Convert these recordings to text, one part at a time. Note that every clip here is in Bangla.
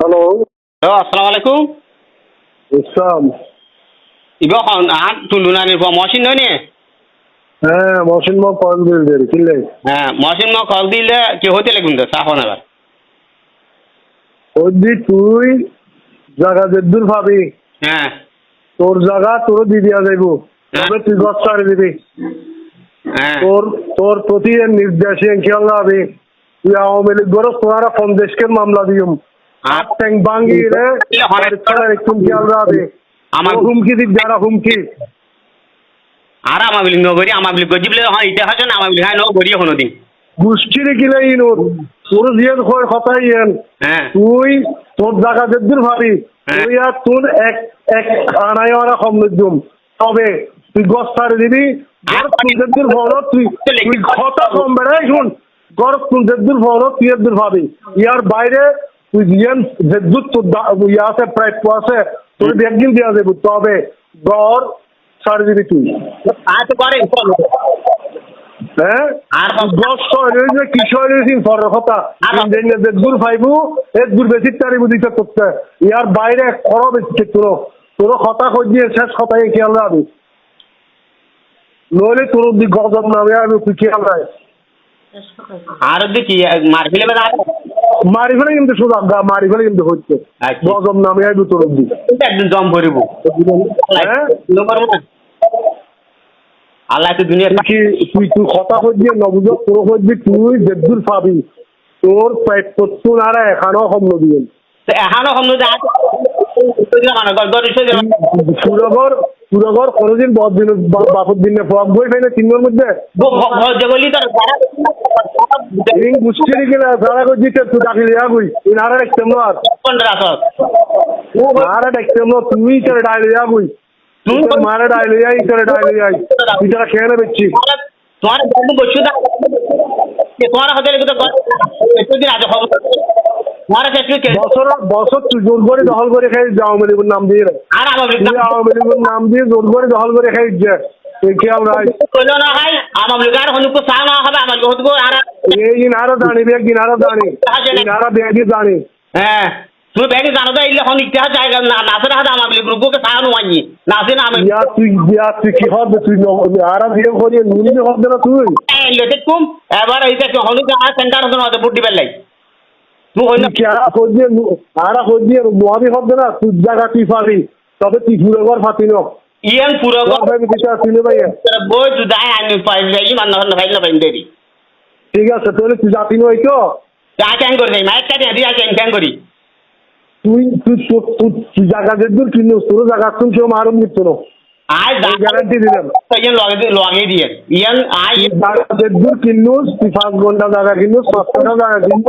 হ্যালো। আসসালামু আলাইকুম। ইসলাম। ইবা খন আন তুলুনানি মহসিন নয় হ্যাঁ, মহসিন মা কল দিল কিনলে। হ্যাঁ মহসিন মা কল দিলে কি হইতে লাগুন তো সাফন আবার ওদি তুই জায়গা যেদুর ভাবি হ্যাঁ তোর জায়গা তোর দি দিয়া যাইব, তবে তুই গছ ছাড়ি দিবি। হ্যাঁ তোর তোর প্রতি নির্দেশে খেয়াল রাখবি। তুই আওয়ামী লীগ গরো তোরা কম দেশকে মামলা দিম আর ট্যাঙ্ক ভাঙ্গি রে একটু খেয়াল রাখবি। আমার হুমকি দিক যারা হুমকি আর আমার বিলি নগরি আমার বিলি গজি বলে হ্যাঁ এটা হাসেন আমার বিলি হ্যাঁ নগরি কোনো দিন গোষ্ঠীর গিলে ইনুর তোর জিয়ান কথাই ইয়েন। হ্যাঁ তুই তোর জায়গা যেদুর ভাবি তুই আর তোর এক এক আনায় ওরা কম দিম, তবে তুই গছ ছাড়ি দিবি। যেদুর ভর তুই তুই কথা কম বেড়াই শুন, গড় তুই যেদুর ভর তুই এদুর ভাবি। ইয়ার বাইরে তুই জিয়ান যেদুর তোর ইয়ে আছে প্রাপ্য আছে তোর একদিন দেওয়া যাবো, তবে গড় ছাড়ি দিবি তুই। আজ করে হ্যাঁ আর গছ যে কিশোর ফরের কথা দূর পাইবো এর দূর বেশি তারি বুঝিতে করতে ইয়ার বাইরে খরব এসছে তোর তোর কথা কই দিয়ে শেষ কথাই খেয়াল রাখবি, নইলে তোর দিক গজব নামে আমি তুই খেয়াল রাখ। আর দেখি মার ফেলে মারি ফেলে কিন্তু সোজা মারি ফেলে কিন্তু হচ্ছে গজব নামে আইবি তোর দিক একদিন জম ভরিব। হ্যাঁ আল্লাহ তো দুনিয়া তুই তুই তুই কথা কই দিয়ে নবুঝ তোর কইবি তুই যেদুর পাবি তোর পেট তোর আর এখানেও কম নদীন এখানো কম সুরগর সুরগর কোনোদিন দিন বাপর দিনে ফক বই পাই না তিনের মধ্যে বলি তোর বুঝছি কিনা সারা করছি তুই ডাকিলে যাবি ইনারা দেখতাম না আর দেখতাম না তুমি ইটারে ডাইলে যাবি তুই মারা ডাইলে যাই ইটারে ডাইলে যাই ইটারা খেয়ে নেবে তোমার বন্ধু বসে তোমার হাতে দিন আছে বছর বছর তুই জোর করে দখল করে খাই আওয়ামী লীগের নাম দিয়ে আর আওয়ামী লীগের নাম দিয়ে জোর করে দখল করে খাই খেয়াল রাখ না ভাই আমার লিগার হনুক চা না হবে আমার হতুক আর এই ইনারা জানি বেগ ইনারা জানি ইনারা বেগই জানি। হ্যাঁ তুমি ব্যাগে জানো তো ইলে হন ইতিহাস জায়গা না নাসে রাখা আমার গ্রুপকে চা নুয়ানি নাসে না আমি তুই কি হবে তুই আরা দিয়ে করিয়ে নুনি হবে না তুই লেটে কুম এবার এইটা হনুক আর সেন্টার হতো বুদ্ধি বেলাই আরা কই দিয়ে নোয়াবি হবে না তুই জায়গা তুই পাবি, তবে তুই পুরো ঘর ফাতি ন ইয়ান পুরো ঘর ভাবি কিছু আসলে ভাইয়া বই জুদাই আনি পাই যাই মান না ভাই না বাইন দেরি ঠিক আছে তাহলে তুই জাতি নই তো যা ক্যাং করে দেই মাইক কাটি দিয়া ক্যাং করি তুই তুই তুই জায়গা যেদুর কিনো তোর জায়গা তুমি কেউ মারুম দিত না আই গ্যারান্টি দিলাম ইয়ান লগে দিয়ে ইয়ান আই জায়গা যেদুর কিনো তুই 5 ঘন্টা জায়গা কিনো 7 ঘন্টা জায়গা কিনো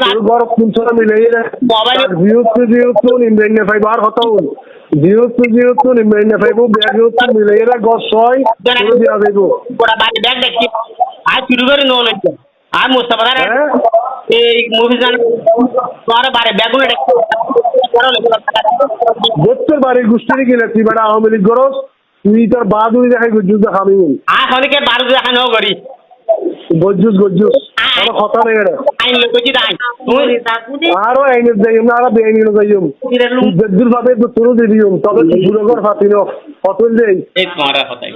তোর ঘর কুঞ্চরা মিলে মোবাইল জিরো নিম্ন ফাইভ আর হতো জিরো নিম্ন ফাইভ ব্যাগ মিলে গছ হয় দিয়া যাইব পুরা বাড়ি ব্যাগ দেখি আই শুরু করে নো লইছে আর মুস্তাফা এই মুভি জান তোমার বাড়ি ব্যাগুনে দেখি গোত্রের বাড়ির গোষ্ঠী কিনে তুই বেটা আওয়ামী লীগ গরস তুই তোর বাদুই দেখাই গজ্জুস দেখাবি আর হনিকে বারু দেখা নো করি গজ্জুস কোনো কথা নেই রে আইন লইছি দাই আরো আইনে যাইম না আর বেআইনে যাইম যেদুর ভাবে তোর দিদিম তবে তুই সুরগর ফাতিনো কতল দেই এই তোমার কথাই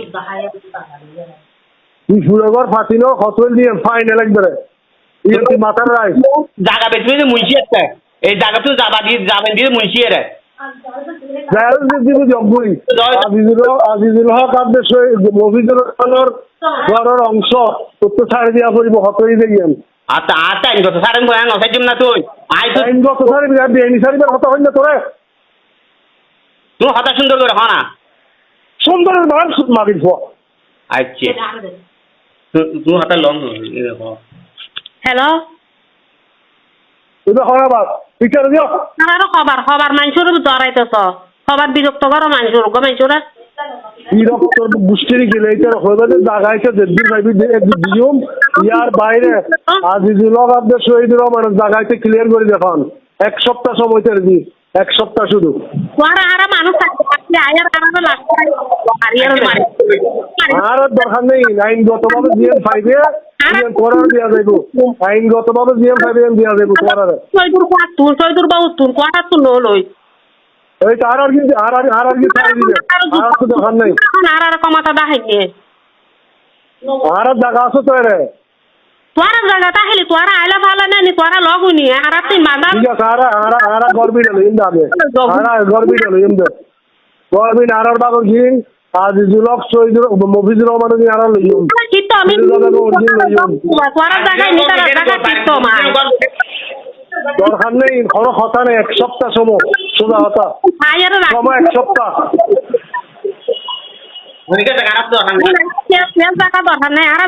তুই সুরগর ফাতিনো কতল দিয়ে ফাইনাল একবারে ইয়ে তুই মাথার রাই জায়গা বেচবে যে মুন্সি একটা এই জায়গা তো যাবেন দিয়ে মুন্সি এর আজিজুল হক আব্দুল মফিজুর রহমানের ঘরের অংশ তোর ছাড়ি দিয়া পড়িব হতই দেখেন। আচ্ছা আচ্ছা আইন কত সারেন বয়ান নসাইজম না তুই আইন গত ছাড়ি বেআইনি ছাড়িবার হতা হইল না তোরে তুমি হতা সুন্দর করে হনা সুন্দরের মান মারিস আচ্ছা তুমি হতা লং হ্যালো এটা হরাবাদ বিচার দিও তারা খবর মানুষের ধরাইতেছ খবর বিরক্ত করো মানুষের মানুষরা বিরক্ত গোষ্ঠীর গেলে এটা হইবাদের জায়গায় যেদিন ভাইবি দিয়ম ইয়ার বাইরে আজিজুল হক আব্দুল শহীদুর রহমানের জায়গায় ক্লিয়ার করে দেখান 1 সপ্তাহ সময় তের দি 1 সপ্তাহ শুধু মানুষ আর দরকার নেই আইনগতভাবে দিয়ে পাইবে জিএম করার দিয়া যাইব আইনগতভাবে জিএম ফাইভ দিয়া যাইব করার শহীদুর বাবু তুন কোয়াটা তুন লই এই তো আর কি ছাড় দিবে আর তো দরকার নাই আর কমাতা দাহাইনি আর জায়গা আছে তো রে তোরা জায়গা তাহলে তোরা আইলা ভালো নেই তোরা লগুনি আর তুই মাদার ঠিক আছে আর গর্বি হলো ইন্দা আগে আর গর্বি হলো ইন্দা গর্বি আর বাবু গিন আজ জুলক সৈদুর মফিজুর রহমান আর লইম কিন্তু আমি তোরা জায়গায় নি তারা জায়গা কিন্তু মা দরকার নেই কোনো কথা নেই এক সপ্তাহ সময় সোজা কথা আয়ার সময় এক সপ্তাহ উনি কে টাকা রাখতো জায়গা দরকার নাই আর